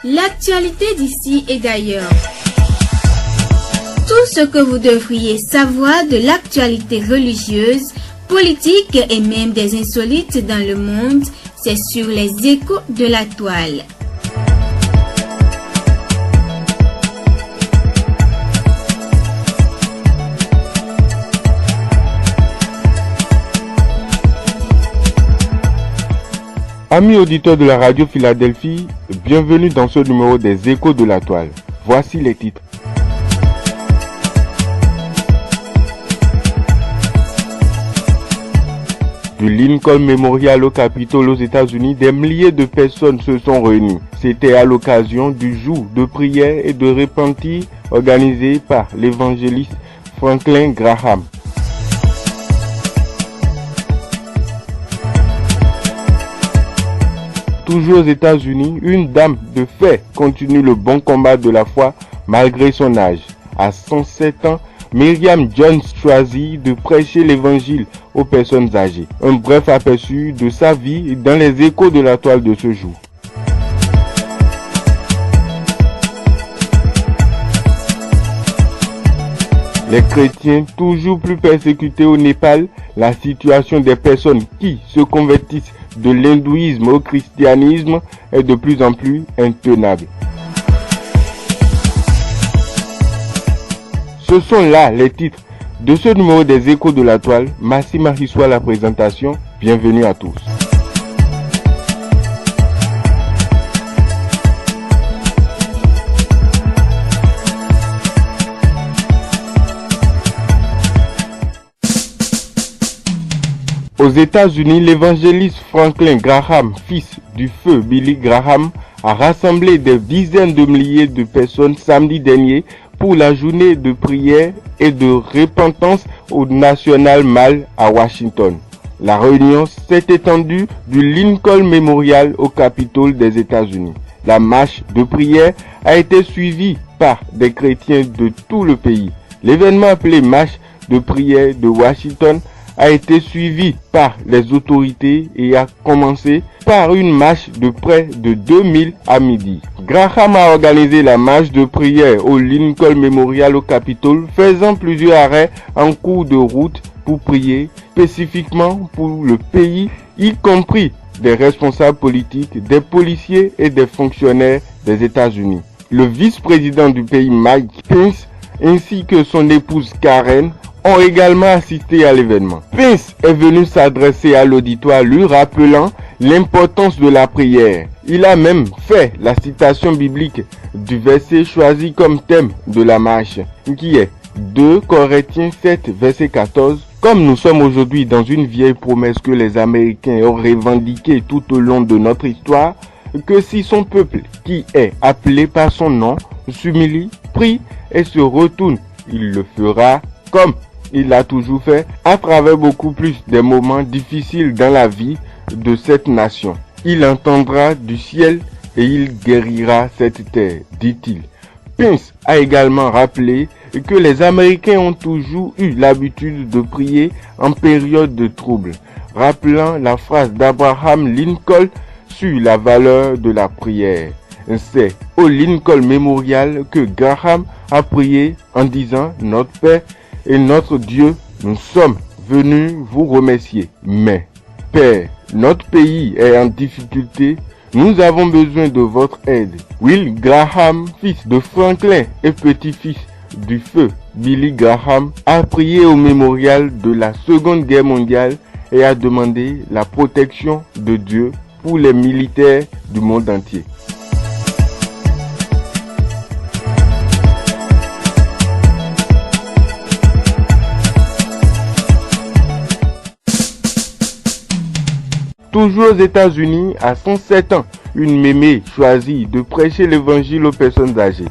L'actualité d'ici et d'ailleurs. Tout ce que vous devriez savoir de l'actualité religieuse, politique et même des insolites dans le monde, c'est sur les échos de la toile. Amis auditeurs de la radio Philadelphie, bienvenue dans ce numéro des Échos de la toile. Voici les titres. Du Lincoln Memorial au Capitole aux États-Unis, des milliers de personnes se sont réunies. C'était à l'occasion du jour de prière et de repentir organisé par l'évangéliste Franklin Graham. Toujours aux États-Unis, une dame de fait continue le bon combat de la foi malgré son âge. À 107 ans, Miriam Jones choisit de prêcher l'évangile aux personnes âgées. Un bref aperçu de sa vie dans les échos de la toile de ce jour. Les chrétiens toujours plus persécutés au Népal, la situation des personnes qui se convertissent de l'hindouisme au christianisme est de plus en plus intenable. Ce sont là les titres de ce numéro des Échos de la toile. Massi Mahiswa la présentation. Bienvenue à tous. Aux États-Unis, l'évangéliste Franklin Graham, fils du feu Billy Graham, a rassemblé des dizaines de milliers de personnes samedi dernier pour la journée de prière et de repentance au National Mall à Washington. La réunion s'est étendue du Lincoln Memorial au Capitole des États-Unis. La marche de prière a été suivie par des chrétiens de tout le pays. L'événement appelé Marche de prière de Washington a été suivi par les autorités et a commencé par une marche de près de 2000 à midi. Graham a organisé la marche de prière au Lincoln Memorial au Capitole, faisant plusieurs arrêts en cours de route pour prier spécifiquement pour le pays, y compris des responsables politiques, des policiers et des fonctionnaires des États-Unis. Le vice-président du pays, Mike Pence, ainsi que son épouse Karen, ont également assisté à l'événement. Pence est venu s'adresser à l'auditoire lui rappelant l'importance de la prière. Il a même fait la citation biblique du verset choisi comme thème de la marche, qui est 2 Corinthiens 7, verset 14. Comme nous sommes aujourd'hui dans une vieille promesse que les Américains ont revendiquée tout au long de notre histoire, que si son peuple, qui est appelé par son nom, s'humilie, prie et se retourne, il le fera comme il l'a toujours fait à travers beaucoup plus des moments difficiles dans la vie de cette nation. Il entendra du ciel et il guérira cette terre, dit-il. Pence a également rappelé que les Américains ont toujours eu l'habitude de prier en période de trouble, rappelant la phrase d'Abraham Lincoln sur la valeur de la prière. C'est au Lincoln Memorial que Graham a prié en disant « Notre Père et notre Dieu, nous sommes venus vous remercier. Mais, Père, notre pays est en difficulté. Nous avons besoin de votre aide. » Will Graham, fils de Franklin et petit-fils du feu Billy Graham, a prié au mémorial de la Seconde Guerre mondiale et a demandé la protection de Dieu pour les militaires du monde entier. Toujours aux États-Unis, à 107 ans, une mémé choisit de prêcher l'évangile aux personnes âgées.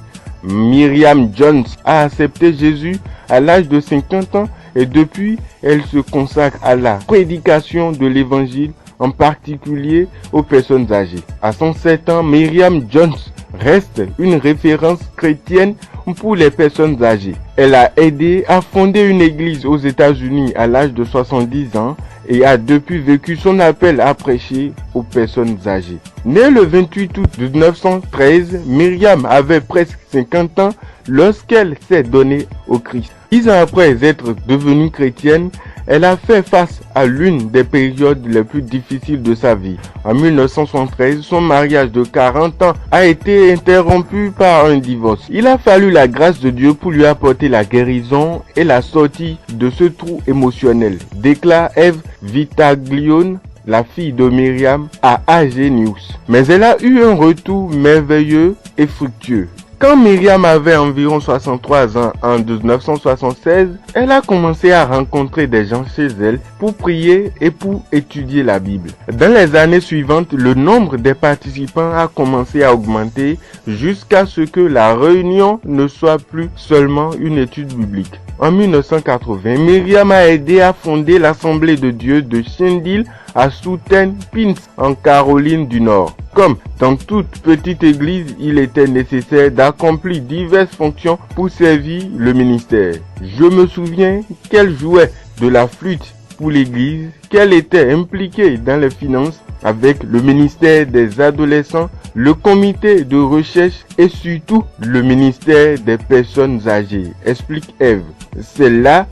Miriam Jones a accepté Jésus à l'âge de 50 ans et depuis, elle se consacre à la prédication de l'évangile, en particulier aux personnes âgées. À 107 ans, Miriam Jones reste une référence chrétienne pour les personnes âgées. Elle a aidé à fonder une église aux États-Unis à l'âge de 70 ans et a depuis vécu son appel à prêcher aux personnes âgées. Née le 28 août 1913, Myriam avait presque 50 ans lorsqu'elle s'est donnée au Christ. 10 ans après être devenue chrétienne, elle a fait face à l'une des périodes les plus difficiles de sa vie. En 1973, son mariage de 40 ans a été interrompu par un divorce. Il a fallu la grâce de Dieu pour lui apporter la guérison et la sortie de ce trou émotionnel, déclare Eve Vitaglione, la fille de Myriam, à AG News. Mais elle a eu un retour merveilleux et fructueux. Quand Myriam avait environ 63 ans en 1976, elle a commencé à rencontrer des gens chez elle pour prier et pour étudier la Bible. Dans les années suivantes, le nombre des participants a commencé à augmenter jusqu'à ce que la réunion ne soit plus seulement une étude biblique. En 1980, Myriam a aidé à fonder l'Assemblée de Dieu de Shendil à Southern Pines en Caroline du Nord. Comme dans toute petite église, il était nécessaire d'accomplir diverses fonctions pour servir le ministère. Je me souviens qu'elle jouait de la flûte pour l'église, qu'elle était impliquée dans les finances avec le ministère des adolescents, le comité de recherche et surtout le ministère des personnes âgées, explique Eve. C'est là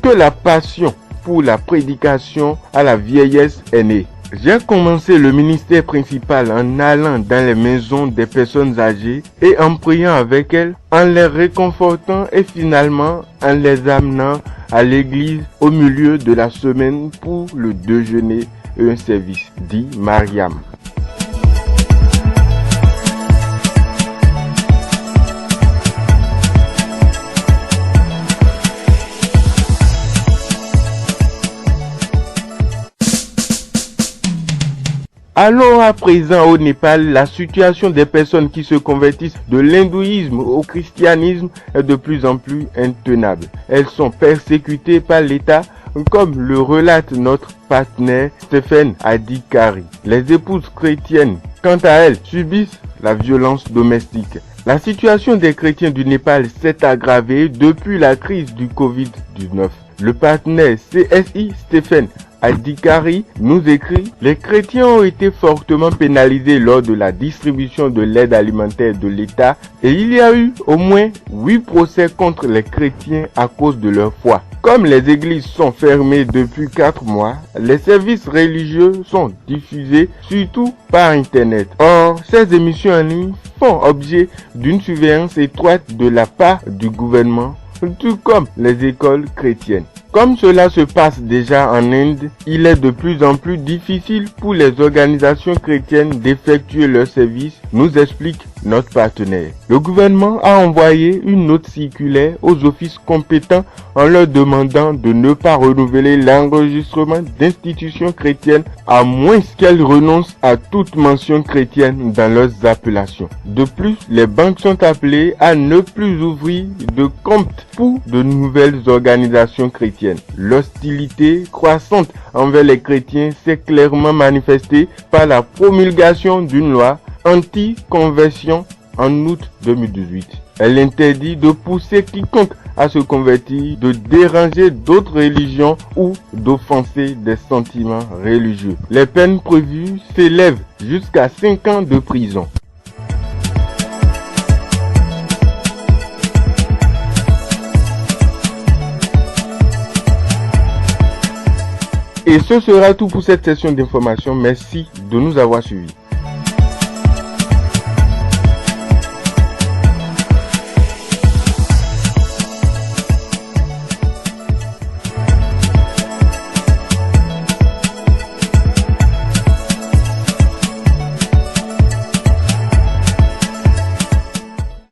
que la passion pour la prédication à la vieillesse est née. J'ai commencé le ministère principal en allant dans les maisons des personnes âgées et en priant avec elles, en les réconfortant et finalement en les amenant à l'église au milieu de la semaine pour le déjeuner et un service, dit Myriam. Allons à présent au Népal. La situation des personnes qui se convertissent de l'hindouisme au christianisme est de plus en plus intenable. Elles sont persécutées par l'État, comme le relate notre partenaire Stephen Adhikari. Les épouses chrétiennes, quant à elles, subissent la violence domestique. La situation des chrétiens du Népal s'est aggravée depuis la crise du Covid-19. Le partenaire CSI Stephen Adhikari nous écrit « Les chrétiens ont été fortement pénalisés lors de la distribution de l'aide alimentaire de l'État et il y a eu au moins 8 procès contre les chrétiens à cause de leur foi. Comme les églises sont fermées depuis 4 mois, les services religieux sont diffusés surtout par Internet. Or, ces émissions en ligne font objet d'une surveillance étroite de la part du gouvernement, tout comme les écoles chrétiennes. Comme cela se passe déjà en Inde, il est de plus en plus difficile pour les organisations chrétiennes d'effectuer leurs services, nous explique notre partenaire. Le gouvernement a envoyé une note circulaire aux offices compétents en leur demandant de ne pas renouveler l'enregistrement d'institutions chrétiennes à moins qu'elles renoncent à toute mention chrétienne dans leurs appellations. De plus, les banques sont appelées à ne plus ouvrir de compte pour de nouvelles organisations chrétiennes. L'hostilité croissante envers les chrétiens s'est clairement manifestée par la promulgation d'une loi anti-conversion en août 2018. Elle interdit de pousser quiconque à se convertir, de déranger d'autres religions ou d'offenser des sentiments religieux. Les peines prévues s'élèvent jusqu'à 5 ans de prison. Et ce sera tout pour cette session d'information. Merci de nous avoir suivis.